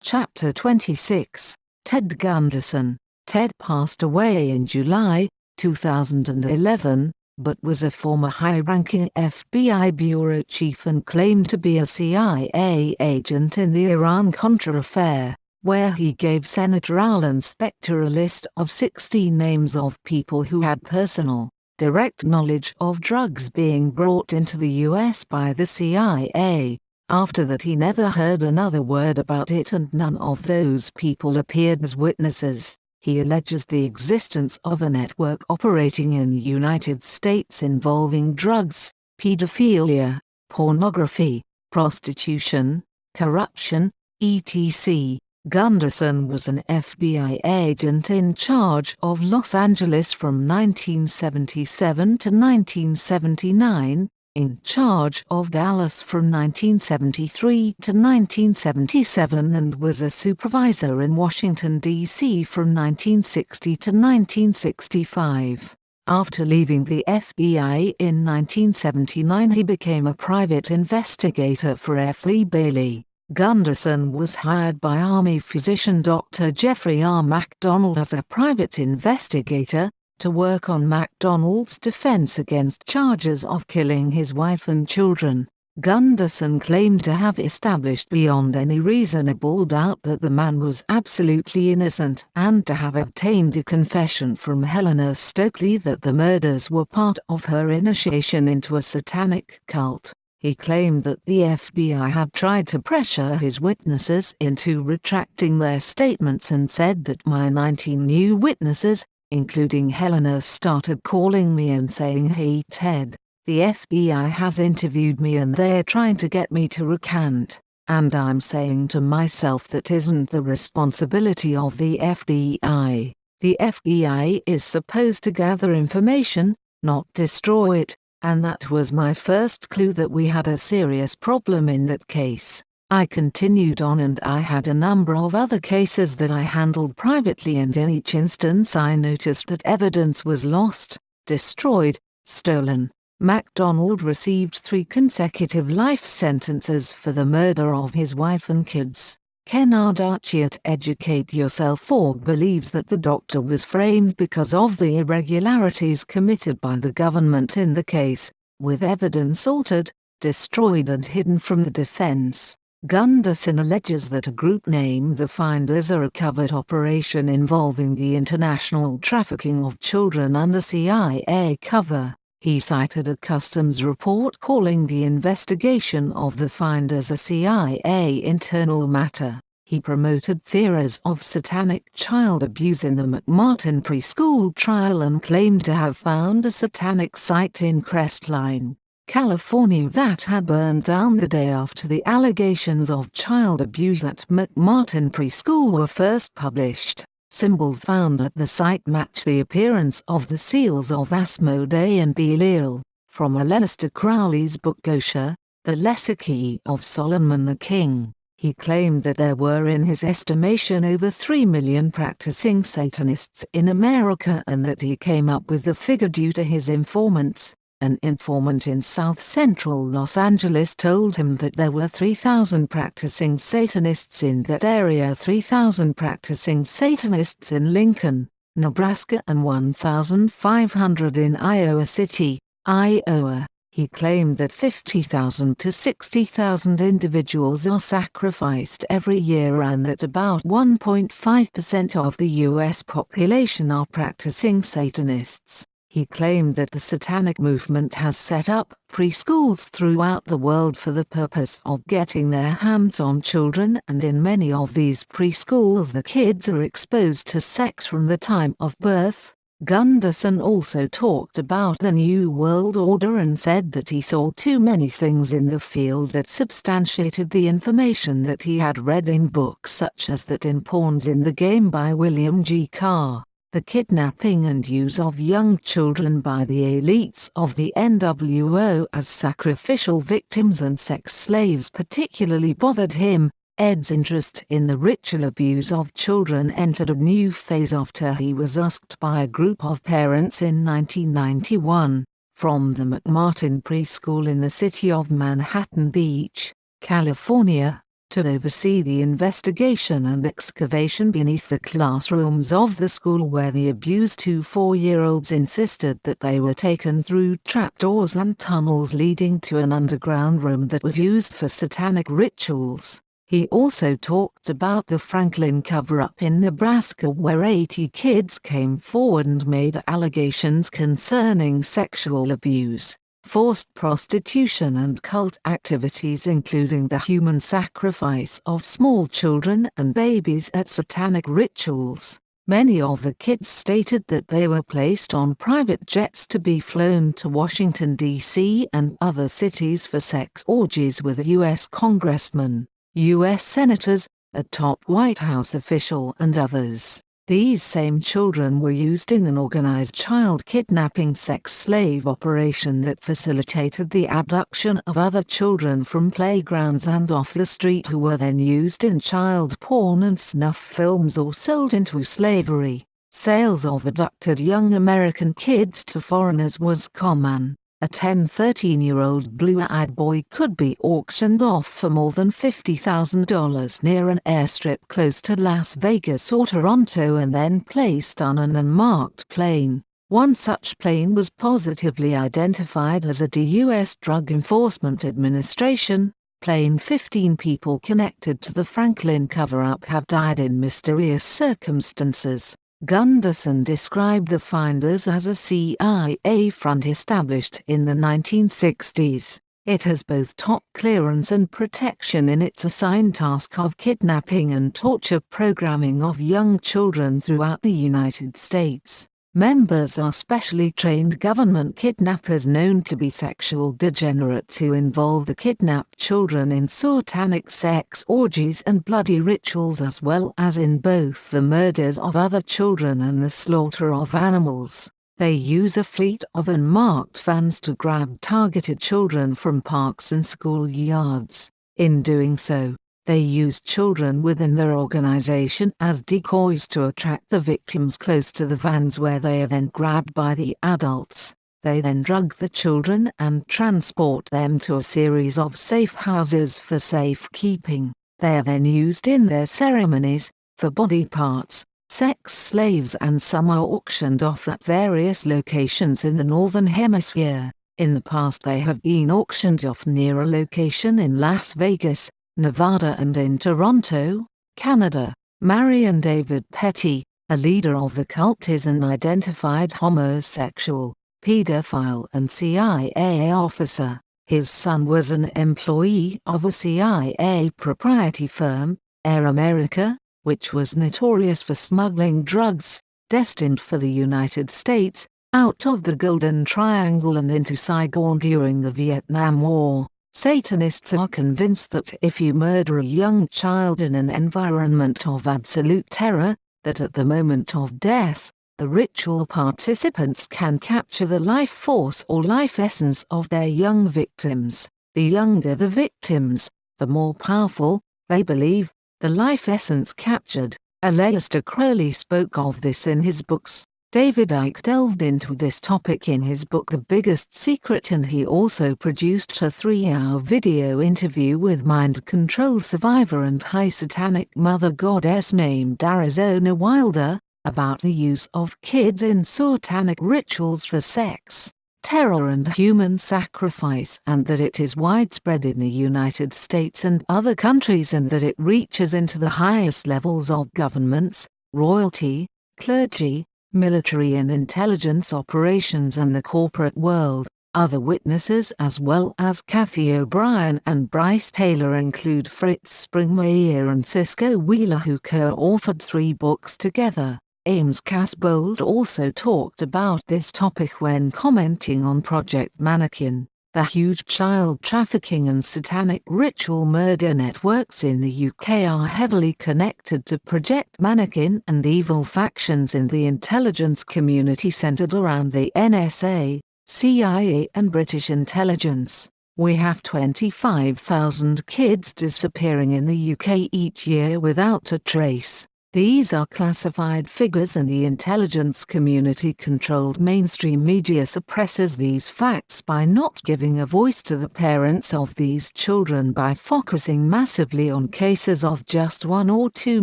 Chapter 26. Ted Gunderson. Ted passed away in July 2011, but was a former high-ranking FBI bureau chief and claimed to be a CIA agent in the Iran-Contra affair, where he gave Senator Alan Specter a list of 16 names of people who had personal, direct knowledge of drugs being brought into the U.S. by the CIA. After that he never heard another word about it, and none of those people appeared as witnesses. He alleges the existence of a network operating in the United States involving drugs, pedophilia, pornography, prostitution, corruption, etc. Gunderson was an FBI agent in charge of Los Angeles from 1977 to 1979, in charge of Dallas from 1973 to 1977, and was a supervisor in Washington, D.C. from 1960 to 1965. After leaving the FBI in 1979 he became a private investigator for F. Lee Bailey. Gunderson was hired by Army physician Dr. Jeffrey R. MacDonald as a private investigator, to work on MacDonald's defense against charges of killing his wife and children. Gunderson claimed to have established beyond any reasonable doubt that the man was absolutely innocent, and to have obtained a confession from Helena Stokely that the murders were part of her initiation into a satanic cult. He claimed that the FBI had tried to pressure his witnesses into retracting their statements, and said that my 19 new witnesses, including Helena, started calling me and saying, "Hey Ted, the FBI has interviewed me and they're trying to get me to recant, and I'm saying to myself that isn't the responsibility of the FBI. The FBI is supposed to gather information, not destroy it, and that was my first clue that we had a serious problem in that case." I continued on, and I had a number of other cases that I handled privately, and in each instance I noticed that evidence was lost, destroyed, stolen. MacDonald received 3 consecutive life sentences for the murder of his wife and kids. Kennard Archie at Educate Yourself org believes that the doctor was framed because of the irregularities committed by the government in the case, with evidence altered, destroyed and hidden from the defense. Gunderson alleges that a group named the Finders are a covert operation involving the international trafficking of children under CIA cover. He cited a customs report calling the investigation of the Finders a CIA internal matter. He promoted theories of satanic child abuse in the McMartin preschool trial and claimed to have found a satanic site in Crestline, California that had burned down the day after the allegations of child abuse at McMartin preschool were first published. Symbols found at the site match the appearance of the seals of Asmodee and Belial, from Aleister Crowley's book Gosha, the Lesser Key of Solomon the King. He claimed that there were in his estimation over 3 million practicing Satanists in America, and that he came up with the figure due to his informants. An informant in south-central Los Angeles told him that there were 3,000 practicing Satanists in that area, 3,000 practicing Satanists in Lincoln, Nebraska, and 1,500 in Iowa City, Iowa. He claimed that 50,000 to 60,000 individuals are sacrificed every year, and that about 1.5% of the U.S. population are practicing Satanists. He claimed that the satanic movement has set up preschools throughout the world for the purpose of getting their hands on children, and in many of these preschools the kids are exposed to sex from the time of birth. Gunderson also talked about the New World Order and said that he saw too many things in the field that substantiated the information that he had read in books such as That in Pawns in the Game by William G. Carr. The kidnapping and use of young children by the elites of the NWO as sacrificial victims and sex slaves particularly bothered him. Ed's interest in the ritual abuse of children entered a new phase after he was asked by a group of parents in 1991, from the McMartin preschool in the city of Manhattan Beach, California, to oversee the investigation and excavation beneath the classrooms of the school where the abused 2 4-year-olds insisted that they were taken through trapdoors and tunnels leading to an underground room that was used for satanic rituals. He also talked about the Franklin cover-up in Nebraska where 80 kids came forward and made allegations concerning sexual abuse, forced prostitution and cult activities including the human sacrifice of small children and babies at satanic rituals. Many of the kids stated that they were placed on private jets to be flown to Washington, D.C. and other cities for sex orgies with U.S. congressmen, U.S. senators, a top White House official and others. These same children were used in an organized child kidnapping sex slave operation that facilitated the abduction of other children from playgrounds and off the street who were then used in child porn and snuff films or sold into slavery. Sales of abducted young American kids to foreigners was common. A 13-year-old blue-eyed boy could be auctioned off for more than $50,000 near an airstrip close to Las Vegas or Toronto and then placed on an unmarked plane. One such plane was positively identified as a U.S. Drug Enforcement Administration plane. 15 people connected to the Franklin cover-up have died in mysterious circumstances. Gunderson described the finders as a CIA front established in the 1960s. It has both top clearance and protection in its assigned task of kidnapping and torture programming of young children throughout the United States. Members are specially trained government kidnappers known to be sexual degenerates who involve the kidnapped children in satanic sex orgies and bloody rituals as well as in both the murders of other children and the slaughter of animals. They use a fleet of unmarked vans to grab targeted children from parks and schoolyards. In doing so, they use children within their organization as decoys to attract the victims close to the vans where they are then grabbed by the adults. They then drug the children and transport them to a series of safe houses for safekeeping. They are then used in their ceremonies, for body parts, sex slaves, and some are auctioned off at various locations in the Northern Hemisphere. In the past they have been auctioned off near a location in Las Vegas, Nevada and in Toronto, Canada. Marion David Petty, a leader of the cult, is an identified homosexual, pedophile and CIA officer. His son was an employee of a CIA proprietary firm, Air America, which was notorious for smuggling drugs, destined for the United States, out of the Golden Triangle and into Saigon during the Vietnam War. Satanists are convinced that if you murder a young child in an environment of absolute terror, that at the moment of death, the ritual participants can capture the life force or life essence of their young victims. The younger the victims, the more powerful, they believe, the life essence captured. Aleister Crowley spoke of this in his books. David Icke delved into this topic in his book The Biggest Secret, and he also produced a 3-hour video interview with mind control survivor and high satanic mother goddess named Arizona Wilder, about the use of kids in satanic rituals for sex, terror and human sacrifice, and that it is widespread in the United States and other countries, and that it reaches into the highest levels of governments, royalty, clergy, military and intelligence operations and the corporate world. Other witnesses as well as Kathy O'Brien and Bryce Taylor include Fritz Springmeier and Cisco Wheeler, who co-authored 3 books together. Ames Casbold also talked about this topic when commenting on Project Mannequin. The huge child trafficking and satanic ritual murder networks in the UK are heavily connected to Project Mannequin and evil factions in the intelligence community centered around the NSA, CIA and British intelligence. We have 25,000 kids disappearing in the UK each year without a trace. These are classified figures, and the intelligence community-controlled mainstream media suppresses these facts by not giving a voice to the parents of these children by focusing massively on cases of just 1 or 2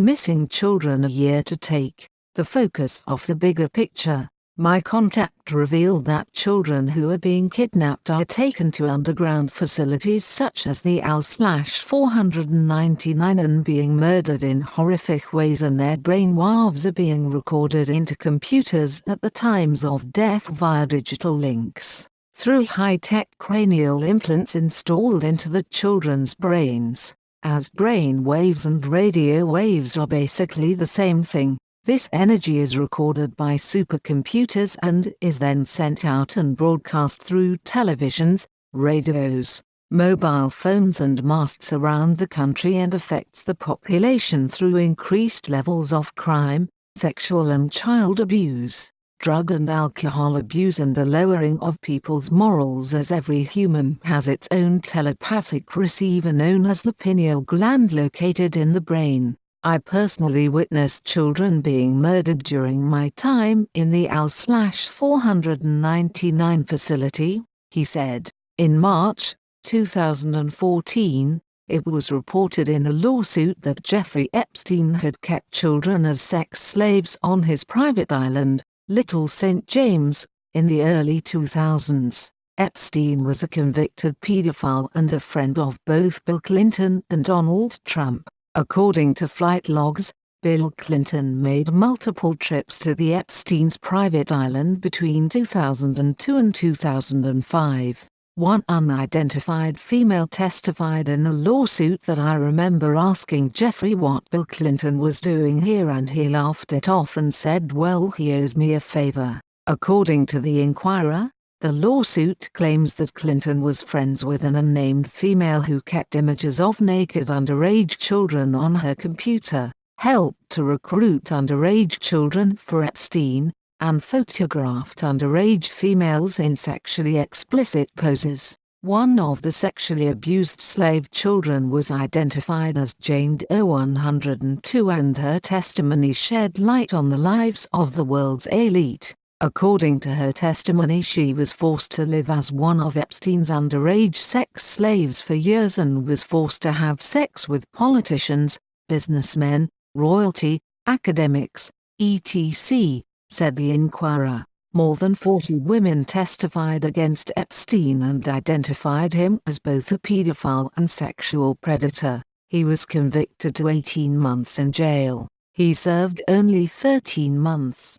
missing children a year to take the focus off the bigger picture. My contact revealed that children who are being kidnapped are taken to underground facilities such as the Al/499 and being murdered in horrific ways, and their brain waves are being recorded into computers at the times of death via digital links, through high-tech cranial implants installed into the children's brains. As brain waves and radio waves are basically the same thing, this energy is recorded by supercomputers and is then sent out and broadcast through televisions, radios, mobile phones and masts around the country, and affects the population through increased levels of crime, sexual and child abuse, drug and alcohol abuse, and a lowering of people's morals, as every human has its own telepathic receiver known as the pineal gland located in the brain. I personally witnessed children being murdered during my time in the Al/499 facility, he said. In March 2014, it was reported in a lawsuit that Jeffrey Epstein had kept children as sex slaves on his private island, Little St. James, in the early 2000s. Epstein was a convicted pedophile and a friend of both Bill Clinton and Donald Trump. According to flight logs, Bill Clinton made multiple trips to the Epstein's private island between 2002 and 2005. One unidentified female testified in the lawsuit that "I remember asking Jeffrey what Bill Clinton was doing here, and he laughed it off and said, well, he owes me a favor." According to the Inquirer, the lawsuit claims that Clinton was friends with an unnamed female who kept images of naked underage children on her computer, helped to recruit underage children for Epstein, and photographed underage females in sexually explicit poses. One of the sexually abused slave children was identified as Jane Doe 102, and her testimony shed light on the lives of the world's elite. According to her testimony, she was forced to live as one of Epstein's underage sex slaves for years and was forced to have sex with politicians, businessmen, royalty, academics, etc., said the Inquirer. More than 40 women testified against Epstein and identified him as both a pedophile and sexual predator. He was convicted to 18 months in jail. He served only 13 months.